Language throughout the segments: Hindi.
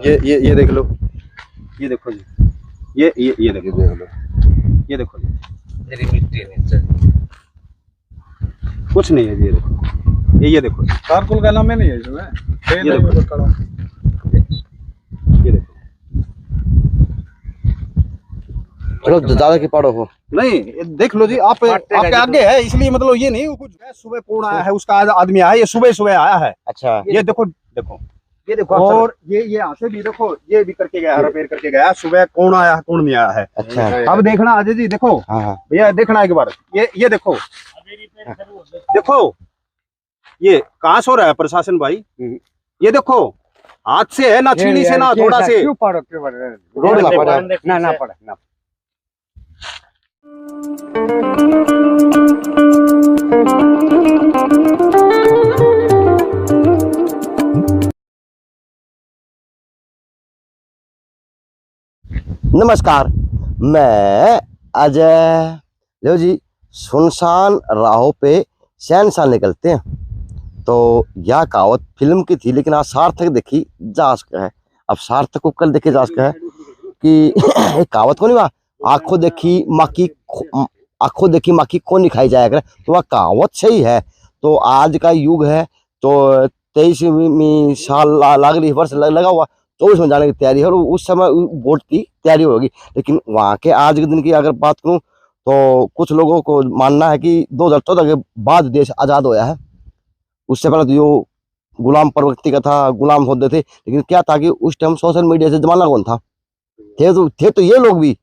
ये देख लो, ये देखो जी, ये देखो, देख लो, ये देखो जी, मेरी मिट्टी नीचे कुछ नहीं है जी, ये देखो, ये देखो, तारकुल का नाम है नहीं है इसमें, ये देखो, ये देखो। चलो ज्यादा के पाड़ो हो नहीं, ये देख लो जी, आप आपके आगे है, इसलिए मतलब ये नहीं कुछ सुबह फोन आया है, उसका आदमी आया, ये सुबह सुबह आया है। अच्छा ये देखो, देखो, ये देखो और ये यहाँ से भी देखो, ये भी करके गया, रिपेयर करके गया, सुबह कौन आया है कौन नहीं आया है। अच्छा अब देखना अजय जी, देखो भैया, देखना एक बार, ये देखो, देखो ये कहाँ सो रहा है प्रशासन भाई, ये देखो, हाथ से है ना, छीनी से ना, थोड़ा से क्यों पड़ो, क्यों पड़ रहे रोड ना पड़ा, ना पड़े ना। नमस्कार, मैं अजय। लो जी, सुनसान राहों पे शहंशाह निकलते हैं। तो यह कहावत फिल्म की थी, लेकिन आज सार्थक देखी जा सका है। अब सार्थक को कल देखे जा सका है कि एक कहावत को नहीं हुआ, आंखों देखी माँ की कौन नहीं खाई जाया करे, तो वह कहावत सही है। तो आज का युग है, तो 23वीं साल लाग रही, वर्ष लगा हुआ, 24 में जाने की तैयारी है, और उस समय वोट की तैयारी होगी। लेकिन वहाँ के आज के दिन की अगर बात करूँ, तो कुछ लोगों को मानना है कि 2014 के बाद देश आज़ाद होया है। उससे पहले तो जो गुलाम प्रवृत्ति का था, गुलाम होते थे, लेकिन क्या था कि उस टाइम सोशल मीडिया से जमाना कौन था, थे तो ये लोग भी,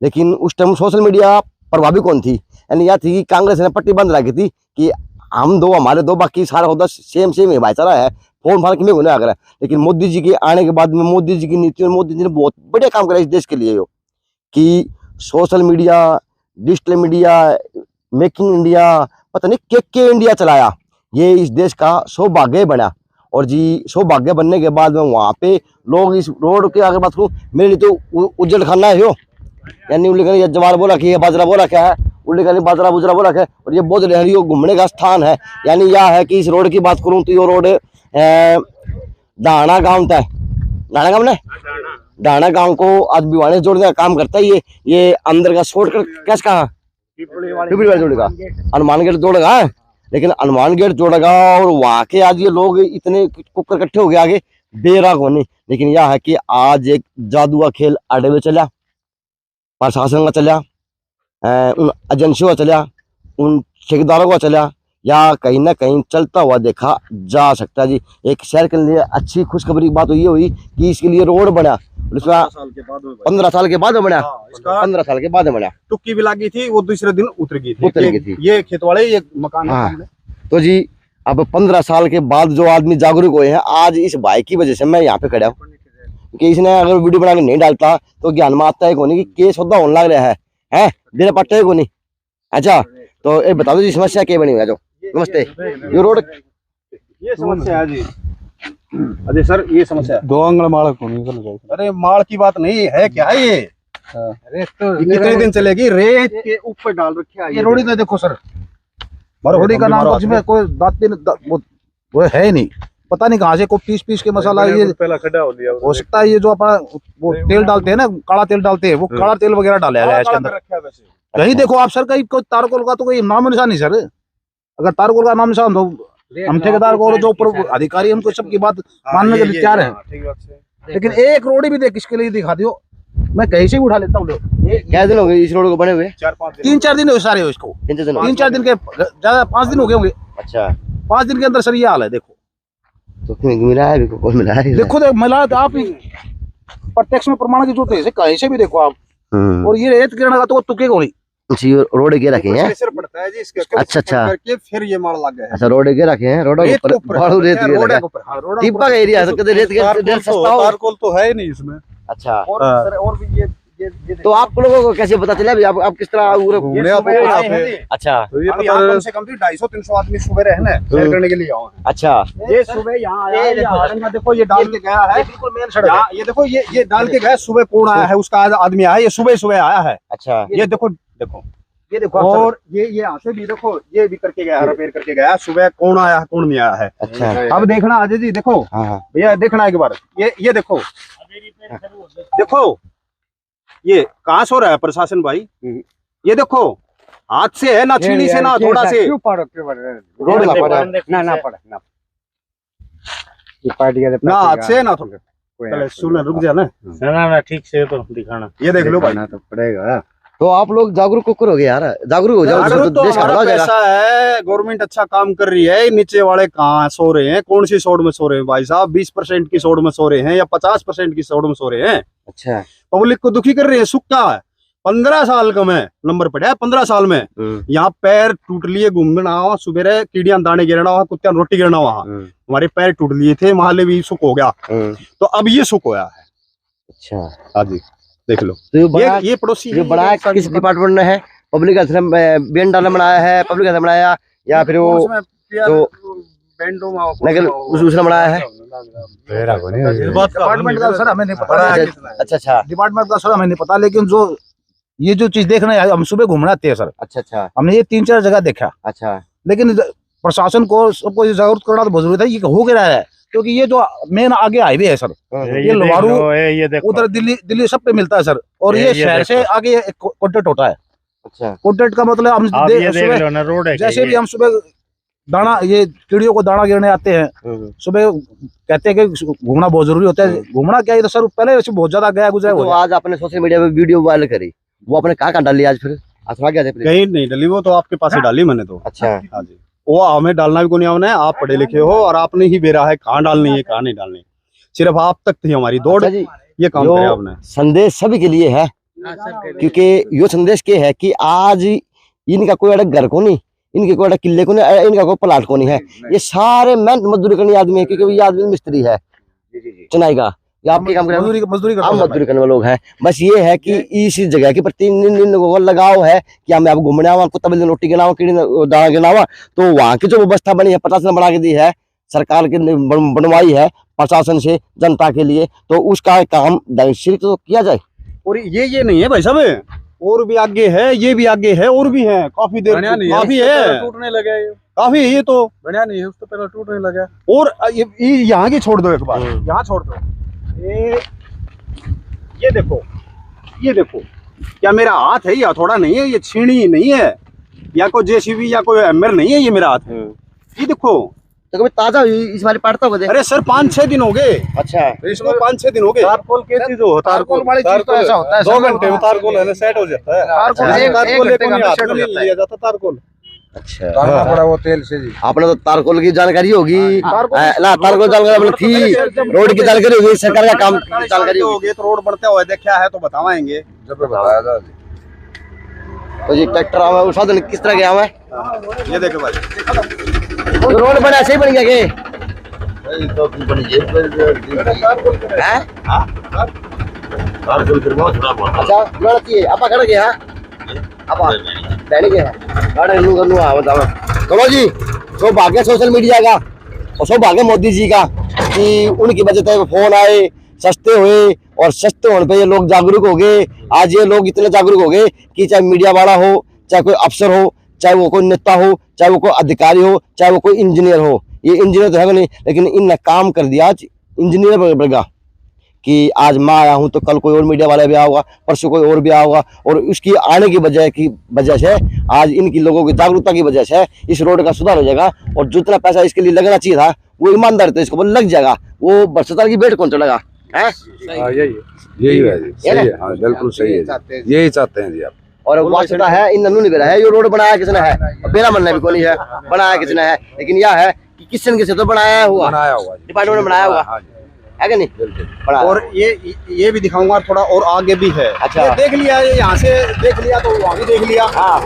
लेकिन उस टाइम सोशल मीडिया प्रभावी कौन थी। यानी यह थी कि कांग्रेस ने पट्टी बंद रखी थी कि हम दो हमारे दो, बाकी सारा होता सेम ही भाईचारा है, फोन फान में होने आकर। लेकिन मोदी जी के आने के बाद में, मोदी जी की नीति और मोदी जी ने बहुत बढ़िया काम करा इस देश के लिए, हो कि social media, digital media, making India, पता नहीं के इंडिया चलाया। ये इस देश का सौभाग्य बना। और जी सौभाग्य बनने के बाद में वहाँ पे लोग इस रोड के अगर बात करूँ, मेरे लिए तो उज्जड़ खाना है हो, यानी उल्ले जवार बोला कि ये बाजरा बोला क्या है, उल्ले बाजरा बुजरा बोला क्या है, और ये बोझ लहरी घूमने का स्थान है। यानी यह है कि इस रोड की बात करूँ तो ये रोड दाना गांव तक, दाना गांव ने दाना गांव को आज भिवानी जोड़ने का काम करता है। ये अंदर का शॉर्टकट कैसे कहा, पिपली वाली जोड़ेगा, हनुमान गेट जोड़ेगा, लेकिन हनुमान गेट जोड़ेगा और वहां के आज ये लोग इतने कुकर इकट्ठे हो गए आगे बेराग होने। लेकिन यह है कि आज एक जादू का खेल अड्डे में चला, प्रशासन का चला, उन एजेंसियों का चला, उन ठेकेदारों का चला, या कहीं ना कहीं चलता हुआ देखा जा सकता है। जी एक शहर के लिए अच्छी खुशखबरी की बात तो ये हुई कि इसके लिए रोड बना, 15 साल के बाद बना, 15 साल के बाद बना। टुक्की भी लगी थी, वो दूसरे दिन उतर गई थी। ये खेत वाले ये मकान है। तो जी अब 15 साल के बाद जो आदमी जागरूक हुए हैं, आज इस भाई की वजह से मैं यहाँ पे खड़ा हूँ, क्योंकि इसने अगर वीडियो बना के नहीं डालता तो ज्ञान में आता है को नहीं कि केस होता होने लग रहा है देने पट्टे है को नहीं। अच्छा तो ये बता दो जी समस्या क्या बनी हुई है। जो नमस्ते, ये रोड ये समस्या है जी अजय सर, ये समस्या 2 आंगल माल को नहीं चल जाए। अरे माल की बात नहीं है, क्या है ये, रेत तो कितने दिन चलेगी, रेत के ऊपर डाल रखा है। ये रोडी तो देखो सर, रोडी का नाम उसमें कोई वो है नहीं, पता नहीं कहाँ से कोई पीस के मसाला, ये पहला खड्डा हो दिया हो सकता है। ये जो अपना वो तेल डालते हैं ना, काला तेल डालते हैं, वो काला तेल वगैरह डाला है इसके अंदर। कहीं देखो आप सर, कहीं कोई तारकोल का तो कोई नाम निशान नहीं सर। अगर तारकोल का नाम निशान तो हम ठेकेदार को और जो ऊपर अधिकारी हमको सबकी बात मानने के लिए तैयार है। लेकिन एक रोडी भी देख इसके लिए दिखा दियो, मैं कहीं से भी उठा लेता हूँ। क्या दिन हो गए इस रोड को बने हुए? 3-4 दिन हुए सारे इसको, 3-4 दिन के, ज्यादा 5 दिन हो गए होंगे। अच्छा 5 दिन के अंदर सर ये हाल है। देखो तो मिला है, कौन मिला है? देखो मिला तो आप प्रत्यक्ष में प्रमाण की जरूरत है, कहीं से भी देखो आप। और ये रेत गिरने का तो तुके को नहीं, रोड के रखे हैं। पड़ता है जी इसके, अच्छा करके फिर ये माल लग गया। अच्छा रोड के रखे हैं, रोड के ऊपर रेत के टिप्पा का एरिया है, कदे रेत के सस्ता हो, तारकोल तो है नहीं इसमें। अच्छा और भी ये तो आप लोगों को कैसे पता चला? आप किस तरह अच्छा तो ये कम से कम 250-300 आदमी सुबह रहने सैर करने के लिए आओ। अच्छा ये सुबह यहाँ आया, देखो ये डाल के गया है, बिल्कुल मेन सड़क। ये देखो ये डाल के गया, सुबह कौन आया है, उसका आदमी आया, ये सुबह आया है। अच्छा ये देखो, ये देखो, और ये यहाँ से भी देखो, ये भी करके गया, रिपेयर करके गया, सुबह कौन आया कौन नहीं आया है। अच्छा अब देखना अजय जी, देखो भैया, देखना एक बार, ये देखो, देखो ये कहाँ सो रहा है प्रशासन भाई, ये देखो हाथ से है ना छीनी से ना थोड़ा से रोड ना पड़ा ना पड़ा ना ना हाथ से ना थोड़ा। पहले सुन रुक जा ना ना ठीक से तो दिखाना। ये देख लो भाई, तो पड़ेगा। तो आप लोग जागरूक करोगे यार, जागरूक हो जाओ, जागरूक तो देश हमारा खड़ा हो जाएगा। पैसा है, गवर्नमेंट अच्छा काम कर रही है, नीचे वाले कहाँ सो रहे हैं, कौन सी सोड में सो रहे हैं भाई साहब, 20% की सोड में सो रहे हैं या 50% की सोड में सो रहे हैं। अच्छा पब्लिक को दुखी कर रहे हैं। सुक्का है 15 साल का मैं नंबर पड़ा है, 15 साल में यहाँ पैर टूट लिए, घूमना हुआ, सुबह कीड़ियां दाने गिरना हुआ, कुत्तियां रोटी गिरना हुआ, हमारे पैर टूट लिए थे, महाले भी सुख हो गया, तो अब ये सुख होया है। अच्छा हाँ जी देख लो, तो ये पड़ोसी ये बनाया किस डिपार्टमेंट ने है? पब्लिक हेल्थ ने बेन डाला बनाया है, पब्लिक हेल्थ बनाया या फिर वो जो नगर उसने बनाया है? डिपार्टमेंट का सर हमें नहीं पता। अच्छा अच्छा डिपार्टमेंट का सर हमें नहीं पता, लेकिन जो ये जो चीज देख रहे हैं हम सुबह घूमने आते हैं सर, अच्छा अच्छा हमने ये 3-4 जगह देखा, अच्छा लेकिन प्रशासन को सबको ये जागरूक करना तो बहुत जरूरी था। ये हो क्या रहा है, क्योंकि ये जो मेन आगे हाईवे है सर, ये लोहारू उधर दिल्ली सब पे मिलता है सर, और ये शहर से आगे कॉन्टेक्ट होता है। अच्छा कॉन्टेक्ट का मतलब हम सुबह जैसे भी हम सुबह दाना, ये चिड़ियों को दाना गिरने आते हैं, सुबह कहते हैं कि घूमना बहुत जरूरी होता है। घूमना क्या है तो सर पहले वैसे बहुत ज्यादा गया गुजरा तो आज आपने सोशल मीडिया पे वीडियो वायरल करी, वो आपने कहाँ डाली आज? फिर अथवा क्या कहीं नहीं डाली, वो तो आपके पास ही डाली मैंने तो। अच्छा हाँ जी, वो हमें डालना भी को नहीं आवना है, आप पढ़े लिखे हो और आपने ही बेरा है कहाँ डालनी है कहाँ नहीं डालनी, सिर्फ आप तक थी हमारी दौड़। अच्छा जी, ये काम किया आपने। संदेश सभी के लिए है, क्योंकि यो संदेश के है कि आज इनका कोई अड़क घर को नहीं, इनके कोई अड़क किले को नहीं, इनका कोई प्लाट को नहीं है, ये सारे मेहनत मजदूरी करने आदमी है, क्योंकि ये आदमी मिस्त्री है चुनाई का, ये आपके काम मजदूरी करने वाले लोग हैं। बस ये है कि इस जगह के प्रति इन लोगों को लगाव है कि हमें आप घूमने आवा, कुत्ता बिल्ली रोटी गिनावा, कीड़ी दाना गिनावा, तो वहाँ की जो व्यवस्था बनी है प्रशासन बना के दी है, सरकार की बनवाई है प्रशासन से जनता के लिए, तो उसका काम ढंग से तो किया जाए। और ये नहीं है भाई साहब, और भी आगे है, ये भी आगे है, और भी है, काफी देर काफी है, टूटने लगे, काफी है, ये तो बढ़िया नहीं है, उस तो पहले टूटने लगा। और ये यहाँ की छोड़ दो एक बार, यहाँ छोड़ दो, ये देखो, ये देखो, क्या मेरा हाथ है या थोड़ा नहीं है, ये छीनी नहीं है या कोई जेसीबी या कोई एमर नहीं है, ये मेरा हाथ है, ये देखो। तो कभी ताजा इस बार पड़ता होगा? अरे सर 5-6 दिन हो गए। अच्छा, इसको 5-6 दिन हो गए। तारकोल क्या चीज हो? तारकोल वाली चीज तो ऐसा होता है 2 घंटे में तारकोल है ना सेट हो जाता है। तारकोल एक घंटे में सेट हो जाता है। लिया जाता तारकोल। अच्छा डालना पड़ा वो तेल से जी। आपने तो तारकोल की जानकारी होगी ना? तारकोल जानकारी थी, रोड की जानकारी होगी, सरकार का काम की जानकारी होगी, तो रोड बढ़ते हुए देखा है तो बतावाएंगे जब बताया था। तो जी ट्रैक्टर आवा वो साधन किस तरह के आवा है? ये देखो भाई, तो रोड बना सही बन गया के? तो बन गई हैं? तारकोल फिर बहुत खराब हुआ। अच्छा लड़की है आपा खड़ गया, आपा बैठ गया गाड़ी नु करनु आ बताओ। चलो जी, सौभाग्य सोशल मीडिया का और सौभाग्य मोदी जी का कि उनकी वजह से फोन आए, सस्ते हुए, और सस्ते होने पे ये लोग जागरूक हो गए। आज ये लोग इतने जागरूक हो गए कि चाहे मीडिया वाला हो, चाहे कोई अफसर हो, चाहे वो कोई नेता हो, चाहे वो कोई अधिकारी हो, चाहे वो कोई इंजीनियर हो, ये इंजीनियर तो है नहीं, लेकिन इनने काम कर दिया आज इंजीनियर बनेगा कि आज मैं आया हूं तो कल कोई और मीडिया वाला भी आया होगा, परसों कोई और भी आया होगा, और उसकी आने की वजह से आज इनकी लोगों की जागरूकता की वजह से इस रोड का सुधार हो जाएगा। और जितना पैसा इसके लिए लगना चाहिए था वो ईमानदारी तो इसको लग जाएगा, वो भ्रष्टाचार की बेट कौन चलेगा? यही है जी, सही है, हाँ बिल्कुल सही है, यही चाहते हैं जी आप। और वास्तवता है इन नन्नू नहीं बेरा है, ये रोड बनाया किसने है? मेरा मानना भी कोई नहीं है बनाया किसने है, लेकिन यह है कि किसी न किसी तो बनाया हुआ, डिपार्टमेंट ने बनाया हुआ है कि नहीं? और ये भी दिखाऊंगा थोड़ा, और आगे भी है। अच्छा, ये देख लिया, ये यहाँ से देख लिया तो वहाँ भी देख लिया। हाँ,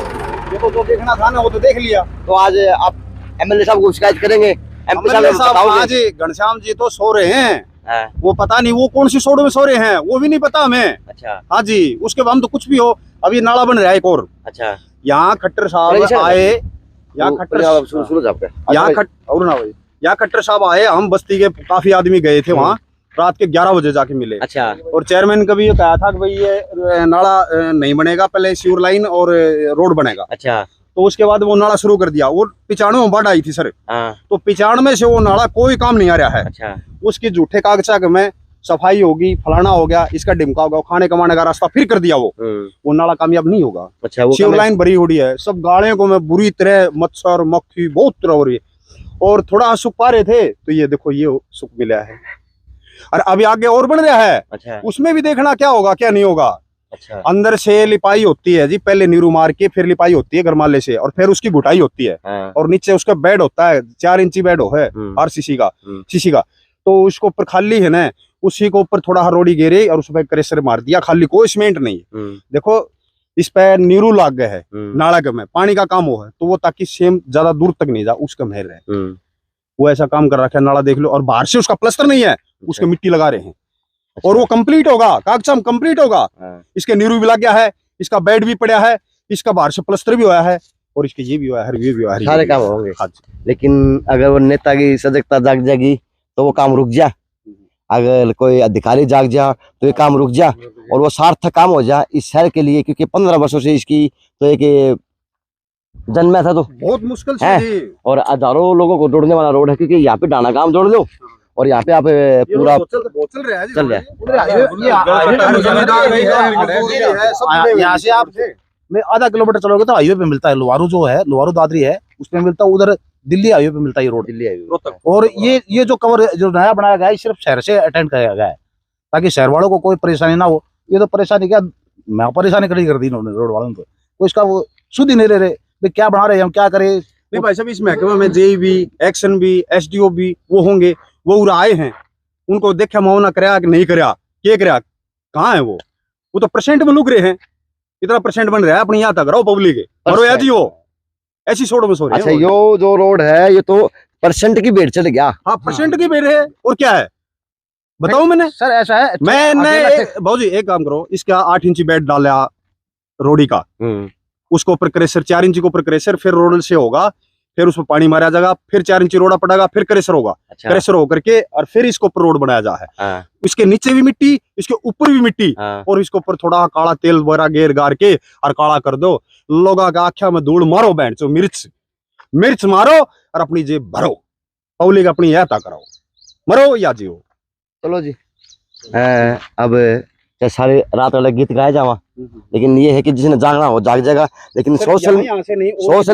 देखो जो देखना था ना वो तो देख लिया। तो आज आप एमएलए साहब को शिकायत करेंगे? एमपी साहब आज घनश्याम जी तो सो रहे हैं, वो पता नहीं वो कौन सी सोड में सो रहे हैं, वो भी नहीं पता हमें। अच्छा, हाँ जी, उसके बाद तो कुछ भी हो, अभी नाला बन रहा है एक और। अच्छा, यहाँ खट्टर साहब आए, यहाँ खट्टर यहाँ खट्टर साहब आए, हम बस्ती के काफी आदमी गए थे वहाँ, रात के 11 बजे जाके मिले। अच्छा, और चेयरमैन का भी ये कहा था कि भाई ये नाला नहीं बनेगा, पहले सीवर लाइन और रोड बनेगा। अच्छा, तो उसके बाद वो नाला शुरू कर दिया, वो 95 में बाढ़ आई थी सर, हाँ, तो 95 से वो नाला कोई काम नहीं आ रहा है। अच्छा, उसकी झूठे कागजात में सफाई होगी, फलाना हो गया, इसका डिमका होगा, खाने कमाने का रास्ता फिर कर दिया, वो नाला कामयाब नहीं होगा। अच्छा वो सीवर लाइन भरी हुई है, सब गाड़ियों को मैं बुरी तरह मच्छर मक्खी बहुत तरह हो रही है। और थोड़ा सुख पा रहे थे तो ये देखो ये सुख मिला है, और अभी आगे और बढ़ रहा है। अच्छा उसमें भी देखना क्या होगा क्या नहीं होगा। अच्छा अंदर से लिपाई होती है जी, पहले नीरू मार के फिर लिपाई होती है गरमाले से, और फिर उसकी घुटाई होती है, हाँ, और नीचे उसका बेड होता है 4 इंची बेड है आरसीसी का, सीसी का। तो उसको ऊपर खाली है ना, उसी को ऊपर थोड़ा हरोड़ी घेरे और उस पर क्रेशर मार दिया, खाली कोई सीमेंट नहीं है। देखो इस पे नीरू लाग गए है, नाला के में पानी का काम हो है, तो वो ताकि सेम ज्यादा दूर तक नहीं जा, उसका मेहर है, वो ऐसा काम कर रखा है। नाला देख लो, और बाहर से उसका प्लास्टर नहीं है, उसके मिट्टी लगा रहे हैं, और वो कंप्लीट होगा, कागजाम कंप्लीट होगा। इसके नीरू भी लग गया है, इसका बेड भी पड़ा है, इसका बाहर से प्लास्टर भी हुआ है, और इसके ये भी हुआ है, ये भी हुआ है, सारे काम होंगे। हाँ जी। लेकिन अगर वो नेता की सजगता जाग जाएगी तो वो काम रुक जा, अगर कोई अधिकारी जाग जा तो ये काम रुक जा, और वो सार्थक काम हो जा इस शहर के लिए, क्योंकि 15 वर्षों से इसकी तो एक जन्म था तो बहुत मुश्किल से है। जी। और हजारों लोगों को जोड़ने वाला रोड है, क्योंकि यहाँ पे डाना काम जोड़ लो, और यहाँ पे आप पूरा चल रहा है जी, चल रहा है। यहाँ से आप आधा किलोमीटर चलोगे तो हाईवे पे मिलता है, लोहारू जो है, लोहारू दादरी है, उसमें मिलता है, उधर दिल्ली हाईवे पे मिलता है ये रोड, दिल्ली हाईवे। और ये जो कवर जो नया बनाया गया है सिर्फ शहर से अटेंड किया गया है, ताकि शहर वालों को कोई परेशानी ना हो। ये तो परेशानी क्या, मैं परेशानी खड़ी कर दी इन्होंने रोड वालों को, कोई इसका वो सुध ही नहीं ले रहे भाई, क्या बना रहे हैं हम, क्या करें। नहीं भाई साहब, इस महकमे में जेई भी, एक्शन भी, एसडीओ भी वो होंगे, वो उरा आए हैं, उनको देखा मुआवना कराया कि नहीं कराया, क्या कराया, कहाँ है वो तो परसेंट में लुक रहे हैं, इतना परसेंट बन रहा है अपने यहाँ तक रहो पब्लिक है, और यार जी हो ऐसी सोच में सो रहे अच्छा हैं। यो जो रोड है ये तो परसेंट की भेंट चढ़ गया। हाँ परसेंट की बेर है, और क्या है बताओ। मैंने सर ऐसा है, मैंने भाजी एक काम करो, इसका 8 इंची बेड डाला रोडी का, उसको ऊपर क्रेशर 4 इंची के ऊपर क्रेशर, फिर रोड से होगा, फिर उसमें पानी मारा जाएगा, फिर 4 इंची रोड़ा पड़ेगा, फिर क्रेशर होगा, अच्छा क्रेशर होकर के और फिर इसको ऊपर रोड बनाया जा है। हाँ, इसके नीचे भी मिट्टी, इसके ऊपर भी मिट्टी, हाँ, और इसके ऊपर थोड़ा काला तेल वगैरह गेर गार के और काला कर दो, लोगा का आख्या में धूल मारो, बैंड चो मिर्च मारो और अपनी जेब भरो, पब्लिक अपनी याता करो, मरो या जियो। चलो जी। अब चाहे सारे रात वाले गीत गाए जावा, लेकिन ये है कि जिसने जागना हो जाग जाएगा, लेकिन सोशल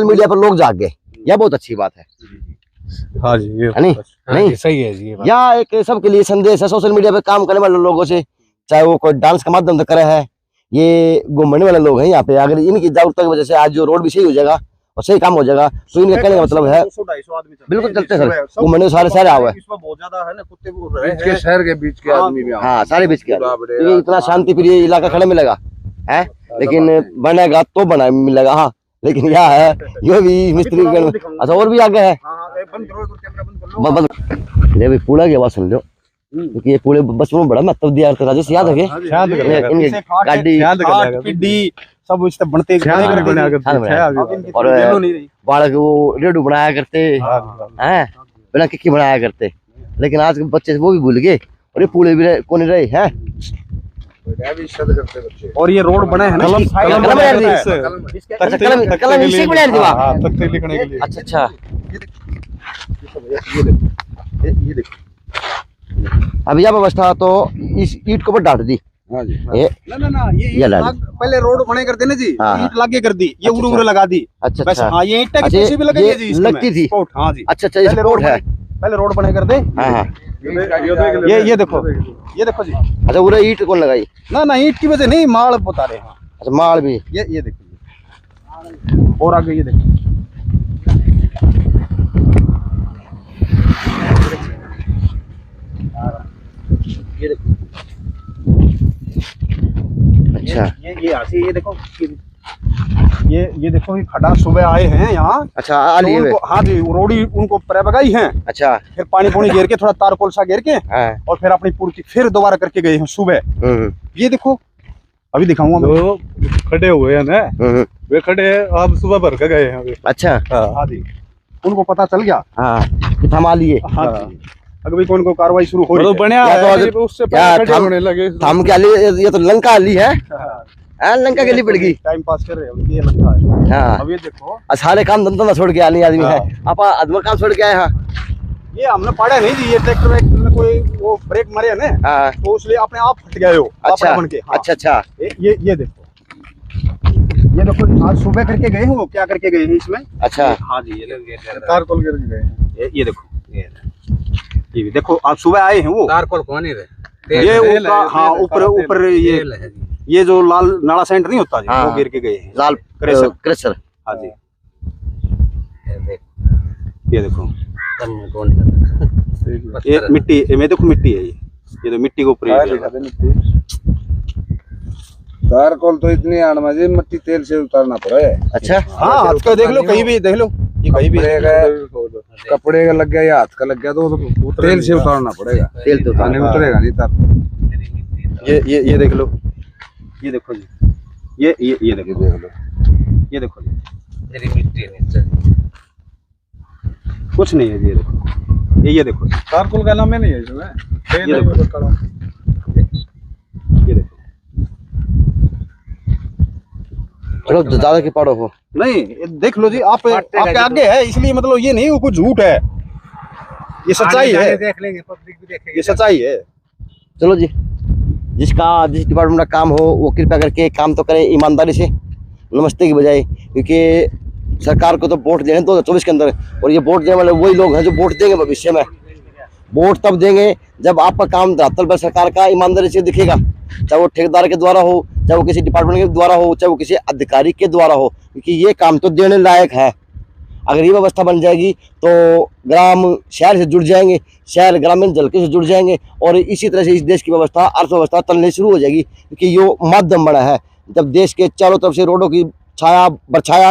मीडिया पर लोग जाग गए, यह बहुत अच्छी बात है। हाँ जी, ये है नहीं? नहीं सही है जी, ये बात। या एक सबके लिए संदेश है, सोशल मीडिया पे काम करने वाले लोगों से, चाहे वो कोई डांस के माध्यम से करे है, ये घूमने वाले लोग हैं यहाँ पे, अगर इनकी जागरूकता की वजह से आज जो रोड भी सही हो जाएगा और सही काम हो जाएगा, तो इनका कहने का मतलब है बिल्कुल चलते सर, घूमने सारे सारे आओ है, बहुत ज्यादा है ना, कुत्ते बीच के शहर के बीच के आदमी भी हाँ सारे बीच के, क्योंकि इतना शांति प्रिय इलाका खड़े मिलेगा है, लेकिन बनेगा तो बना मिलेगा। हाँ लेकिन यह है ये भी मिस्त्री, अच्छा और भी आगे है, ये भी पुला की आवाज सुन लो, क्योंकि ये पुले बचपन में बड़ा महत्व दिया था, राजेश याद है गाड़ी गाड़ी सब इस तरह बनते और बालक वो रेडू बनाया करते हैं, बिना किक्की बनाया करते, लेकिन आज के बच्चे वो भी भूल गए, और ये पुले भी कौन रहे हैं। और ये रोड बने हैं ना, कलम इसी को बनाया था, तख्ते लिखने के लिए। अच्छा अच्छा। ये देखो अब यह व्यवस्था तो इस ईट को ऊपर डाल दी, हाँ जी, ये ना ये पहले रोड बने करते ना जी, हाँ, ईंट लागे कर दी, ये उड़े उड़े लगा दी, अच्छा बस। अच्छा हाँ ये ईंट की अच्छा, कुर्सी भी लगाई है जी, ये इसमें लगती थी। स्पॉट, हाँ जी, अच्छा अच्छा, ये स्पोर्ट है, पहले रोड बने कर दे। हाँ हाँ, ये देखो जी, अच्छा उरे ईट कौन लगाई, ना ईंट की वजह नहीं, माल बता रहे हैं। अच्छा माल भी, ये देखो, और आगे ये देखो, ये देखो, अच्छा ये आसी, ये देखो, ये देखो, ये खड़ा सुबह आए हैं यहाँ, अच्छा आ लिए वे, हाँ जी, रोडी उनको बगाई है, अच्छा फिर पानी पूनी घेर के थोड़ा तार कोलसा घेर के, हाँ, और फिर अपनी पूर्ति फिर दोबारा करके गए हैं सुबह। ये देखो अभी दिखाऊंगा मैं। जो खड़े हुए हैं ना, वे खड़े हैं, आप सुबह भर के गए हैं अभी। अच्छा हाँ जी, उनको पता चल गया, हाँ कि थमा लिए, हाँ जी, अगर भी कौन को कार्रवाई शुरू हो रही है। बढ़िया या तो है, अगर- उससे या पहले खड़े थम- होने लगे। थम क्या लिए, ये तो लंका ली है, लंका के लिए पड़ गई, टाइम पास कर रहे हो, ये लगता है। हाँ अब ये देखो, सारे काम धंधा छोड़ के आनी आदमी है, आप आदमी काम छोड़ के आए, हाँ ये हमने पढ़ा नहीं जी, ये ट्रैक्टर में कोई वो ब्रेक मारे है ना, हाँ तो इसलिए अपने आप फट गए हो। अच्छा बन के। हाँ। अच्छा अच्छा ये देखो, ये देखो आज सुबह करके गए हैं, वो क्या करके गए हैं इसमें। अच्छा हाँ जी, ये तार खोल के रख गए। ये देखो, ये भी देखो आज सुबह आए हैं वो। तार खोल कौन ही ये ऊपर, हाँ ऊपर ऊपर ये जो लाल नाला सेंटर नहीं होता जी, हाँ। वो गिर के गए हैं। लाल क्रेशर। क्रेशर हाँ जी, ये देखो, ये मिट्टी, ये में देखो मिट्टी है, ये तो मिट्टी के ऊपर ही है। तार खोल तो इतनी आड़ में जी मिट्टी तेल से उतारना पड़े। अच्छा हाँ हाथ का देख लो, कहीं भी देख लो, ये कहीं भी कपड़े का लग गया या हाथ का लग गया तो तेल से उतारना पड़ेगा, तेल तो पानी उतरेगा नहीं तार। ये देख लो, ये देखो जी, ये देखो, ये देखो जी, कुछ नहीं है जी, ये देखो, ये देखो, तार खोल का नाम है नहीं है इसमें, तेल ये है देखो। वो कड़ा। ये देखो, चलो ज्यादा की पड़ो हो नहीं ये देख लो जी, आप आपके आगे है, इसलिए मतलब ये नहीं वो कुछ झूठ है, ये सच्चाई है, देख लेंगे, पब्लिक भी देखेगी। ये सच्चाई है। चलो जी, जिस डिपार्टमेंट का काम हो वो कृपया करके काम तो करें ईमानदारी से, नमस्ते की बजाय, क्योंकि सरकार को तो वोट देने 2024 के अंदर, और ये वोट देने वाले वही लोग हैं जो वोट देंगे भविष्य में। वोट तब देंगे जब आपका काम धरातल पर सरकार का ईमानदारी से दिखेगा, चाहे वो ठेकेदार के द्वारा हो, चाहे वो किसी डिपार्टमेंट के द्वारा हो, चाहे वो किसी अधिकारी के द्वारा हो, क्योंकि ये काम तो देने लायक है। अगर ये व्यवस्था बन जाएगी तो ग्राम शहर से जुड़ जाएंगे, शहर ग्रामीण जलके से जुड़ जाएंगे, और इसी तरह से इस देश की व्यवस्था, अर्थव्यवस्था चलनी शुरू हो जाएगी, क्योंकि ये माध्यम बना है। जब देश के चारों तरफ से रोडों की छाया बरछाया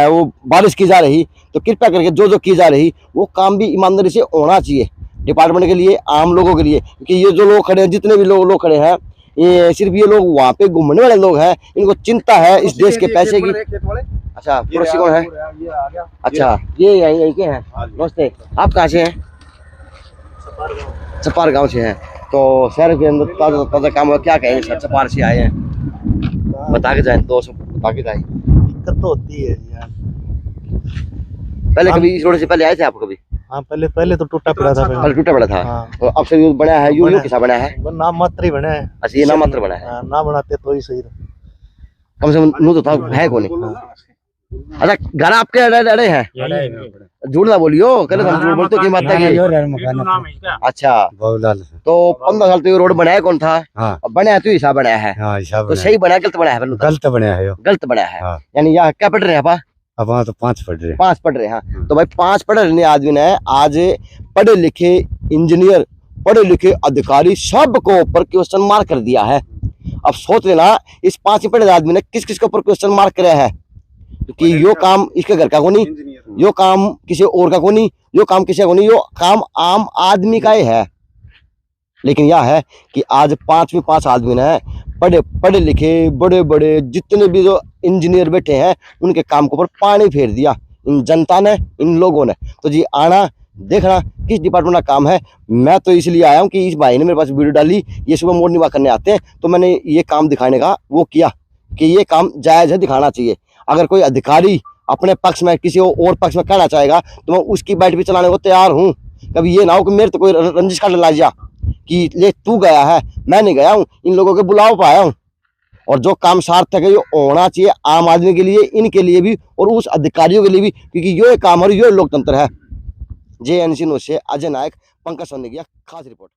वो बारिश की जा रही, तो कृपया करके जो की जा रही वो काम भी ईमानदारी से होना चाहिए, डिपार्टमेंट के लिए, आम लोगों के लिए। क्योंकि ये जो लोग खड़े हैं, जितने भी लोग खड़े हैं, ये सिर्फ ये लोग वहाँ पे घूमने वाले लोग हैं, इनको चिंता है इस देश के पैसे की। अच्छा, पड़ोसी कौन है? अच्छा, ये यहीं के हैं। नमस्ते, आप कहाँ से हैं? चपार गांव से हैं। तो शहर के अंदर ताजा ताजा काम हुआ, क्या कहेंगे सर? चपार से आए हैं, बता के जाए, तो सब बता के जाए। दिक्कत तो होती है यार। पहले कभी इस रोड से पहले आए थे आप कभी? हाँ, पहले तो टूटा पड़ा था। पहले टूटा पड़ा था। हाँ। तो अब से बना है, यूं कैसा बना है? वो नाम मात्र ही बना है। अच्छा, ये नाम मात्र बना है। हाँ, ना बनाते तो ही सही रहा। कम से कम नू तो था, है कौन? अच्छा, घर आपके अड़े हैं? झूठ ना बोलियो, कल हम झूठ बोलते की माता की। अच्छा, तो 15 साल तो ये रोड बनाया कौन था? अब बनाया तो हिसाब बनाया है। तो सही बनाया गलत बनाया है? गलत बनाया है, गलत बनाया है। हाँ। यानी यहाँ क्या पढ़ रहे हैं आप? अब वहाँ तो 5 पढ़ रहे हैं। 5 पढ़ रहे हैं। हाँ। तो भाई 5 पढ़ रहे आदमी ने आज पढ़े लिखे इंजीनियर, पढ़े लिखे अधिकारी सबको ऊपर क्वेश्चन मार्क कर दिया है। अब सोच लेना, इस 5 पढ़े आदमी ने किस किस के ऊपर क्वेश्चन मार्क करे है, कि यो काम इसके घर का को नहीं, यो काम किसी और का को नहीं, यो काम किसी का को नहीं, यो काम आम आदमी का ही है। लेकिन यह है कि आज 5 आदमी ने पढ़े लिखे बड़े बड़े जितने भी जो इंजीनियर बैठे हैं, उनके काम के ऊपर पानी फेर दिया इन जनता ने, इन लोगों ने। तो जी आना देखना किस डिपार्टमेंट का काम है। मैं तो इसलिए आया हूँ कि इस भाई ने मेरे पास वीडियो डाली, ये सुबह मॉर्निंग वॉक करने आते हैं, तो मैंने ये काम दिखाने का वो किया कि ये काम जायज़ है, दिखाना चाहिए। अगर कोई अधिकारी अपने पक्ष में किसी और पक्ष में कहना चाहेगा तो मैं उसकी बैठ भी चलाने को तैयार हूँ। कभी ये ना हो कि मेरे तो कोई रंजिश का ला जा कि ले तू गया है, मैं नहीं गया हूँ, इन लोगों के बुलाव पर आया हूँ। और जो काम सार्थक है ये होना चाहिए आम आदमी के लिए, इनके लिए भी और उस अधिकारियों के लिए भी, क्योंकि ये काम और ये लोकतंत्र है। JNC न्यूज़ से अजय नायक, पंकज सोनी की खास रिपोर्ट।